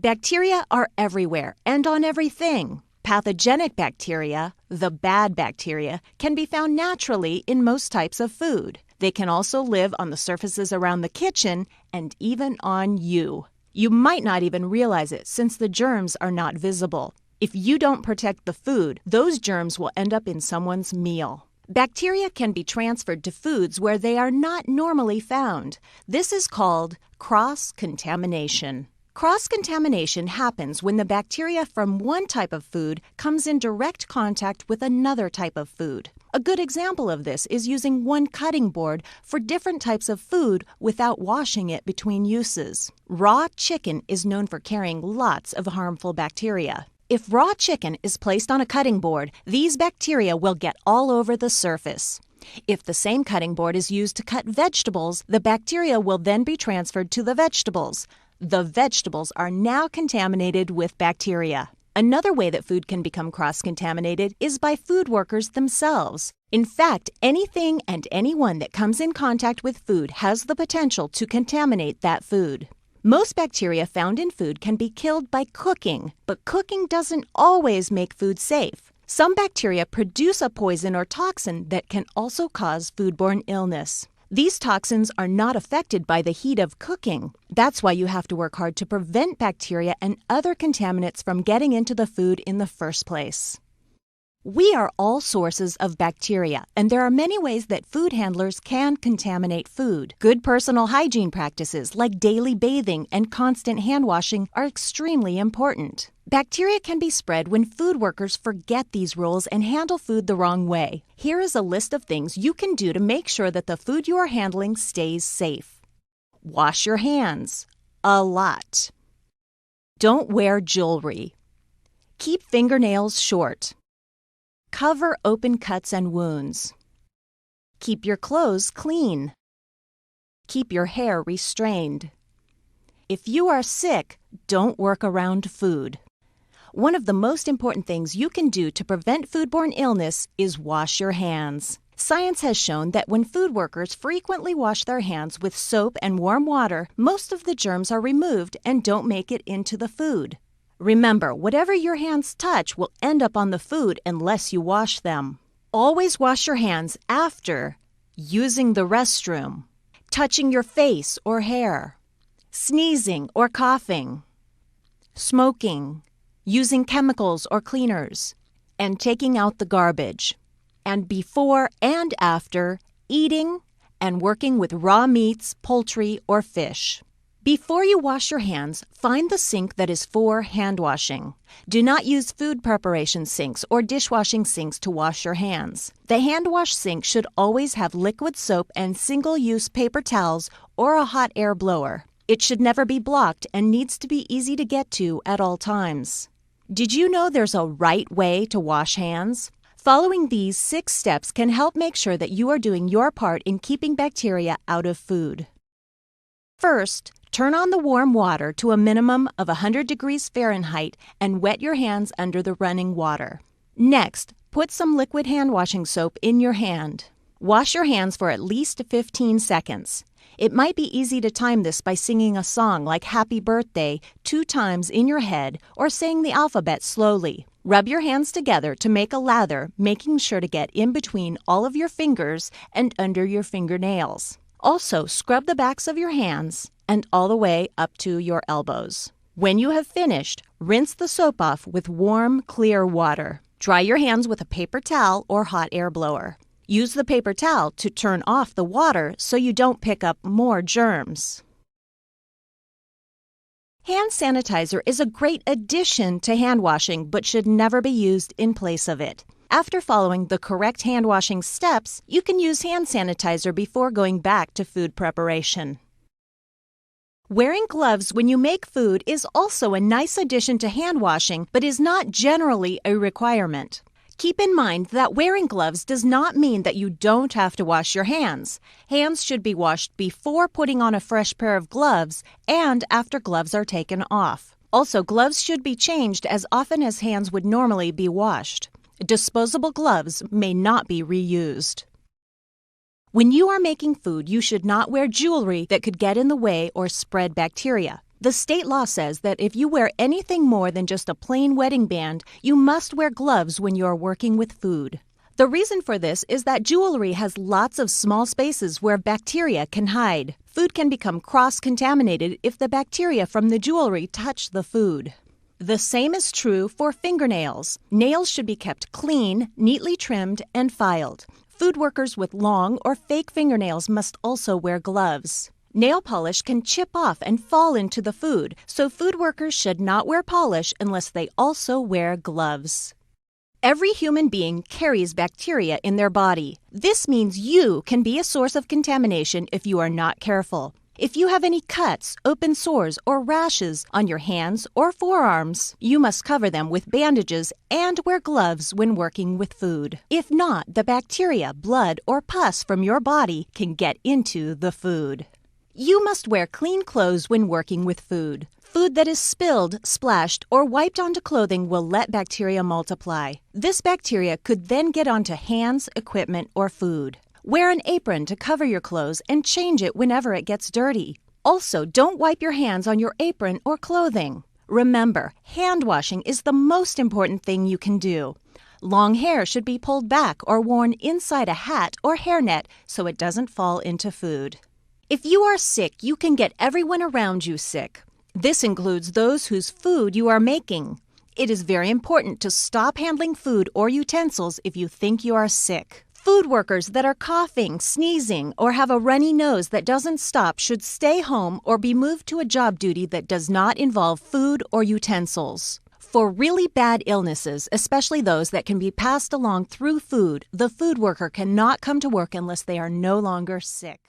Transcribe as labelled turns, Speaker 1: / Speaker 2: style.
Speaker 1: Bacteria are everywhere and on everything. Pathogenic bacteria, the bad bacteria, can be found naturally in most types of food. They can also live on the surfaces around the kitchen and even on you. You might not even realize it since the germs are not visible. If you don't protect the food, those germs will end up in someone's meal. Bacteria can be transferred to foods where they are not normally found. This is called cross-contamination. Cross-contamination happens when the bacteria from one type of food comes in direct contact with another type of food. A good example of this is using one cutting board for different types of food without washing it between uses. Raw chicken is known for carrying lots of harmful bacteria. If raw chicken is placed on a cutting board, these bacteria will get all over the surface. If the same cutting board is used to cut vegetables, the bacteria will then be transferred to the vegetables. The vegetables are now contaminated with bacteria. Another way that food can become cross-contaminated is by food workers themselves. In fact, anything and anyone that comes in contact with food has the potential to contaminate that food. Most bacteria found in food can be killed by cooking, but cooking doesn't always make food safe. Some bacteria produce a poison or toxin that can also cause foodborne illness. These toxins are not affected by the heat of cooking. That's why you have to work hard to prevent bacteria and other contaminants from getting into the food in the first place. We are all sources of bacteria, and there are many ways that food handlers can contaminate food. Good personal hygiene practices like daily bathing and constant hand washing are extremely important. Bacteria can be spread when food workers forget these rules and handle food the wrong way. Here is a list of things you can do to make sure that the food you are handling stays safe. Wash your hands. A lot. Don't wear jewelry. Keep fingernails short. Cover open cuts and wounds. Keep your clothes clean. Keep your hair restrained. If you are sick, don't work around food. One of the most important things you can do to prevent foodborne illness is wash your hands. Science has shown that when food workers frequently wash their hands with soap and warm water, most of the germs are removed and don't make it into the food. Remember, whatever your hands touch will end up on the food unless you wash them. Always wash your hands after using the restroom, touching your face or hair, sneezing or coughing, smoking, using chemicals or cleaners, and taking out the garbage, and before and after eating and working with raw meats, poultry, or fish. Before you wash your hands, find the sink that is for hand washing. Do not use food preparation sinks or dishwashing sinks to wash your hands. The hand wash sink should always have liquid soap and single-use paper towels or a hot air blower. It should never be blocked and needs to be easy to get to at all times. Did you know there's a right way to wash hands? Following these 6 steps can help make sure that you are doing your part in keeping bacteria out of food. First, turn on the warm water to a minimum of 100 degrees Fahrenheit and wet your hands under the running water. Next, put some liquid hand washing soap in your hand. Wash your hands for at least 15 seconds. It might be easy to time this by singing a song like Happy Birthday 2 times in your head or saying the alphabet slowly. Rub your hands together to make a lather, making sure to get in between all of your fingers and under your fingernails. Also, scrub the backs of your hands and all the way up to your elbows. When you have finished, rinse the soap off with warm, clear water. Dry your hands with a paper towel or hot air blower. Use the paper towel to turn off the water so you don't pick up more germs. Hand sanitizer is a great addition to hand washing but should never be used in place of it. After following the correct hand washing steps, you can use hand sanitizer before going back to food preparation. Wearing gloves when you make food is also a nice addition to hand washing but is not generally a requirement. Keep in mind that wearing gloves does not mean that you don't have to wash your hands. Hands should be washed before putting on a fresh pair of gloves and after gloves are taken off. Also, gloves should be changed as often as hands would normally be washed. Disposable gloves may not be reused. When you are making food, you should not wear jewelry that could get in the way or spread bacteria. The state law says that if you wear anything more than just a plain wedding band, you must wear gloves when you are working with food. The reason for this is that jewelry has lots of small spaces where bacteria can hide. Food can become cross-contaminated if the bacteria from the jewelry touch the food. The same is true for fingernails. Nails should be kept clean, neatly trimmed, and filed. Food workers with long or fake fingernails must also wear gloves. Nail polish can chip off and fall into the food, so food workers should not wear polish unless they also wear gloves. Every human being carries bacteria in their body. This means you can be a source of contamination if you are not careful. If you have any cuts, open sores, or rashes on your hands or forearms, you must cover them with bandages and wear gloves when working with food. If not, the bacteria, blood, or pus from your body can get into the food. You must wear clean clothes when working with food. Food that is spilled, splashed, or wiped onto clothing will let bacteria multiply. This bacteria could then get onto hands, equipment, or food. Wear an apron to cover your clothes and change it whenever it gets dirty. Also, don't wipe your hands on your apron or clothing. Remember, hand washing is the most important thing you can do. Long hair should be pulled back or worn inside a hat or hairnet so it doesn't fall into food. If you are sick, you can get everyone around you sick. This includes those whose food you are making. It is very important to stop handling food or utensils if you think you are sick. Food workers that are coughing, sneezing, or have a runny nose that doesn't stop should stay home or be moved to a job duty that does not involve food or utensils. For really bad illnesses, especially those that can be passed along through food, the food worker cannot come to work unless they are no longer sick.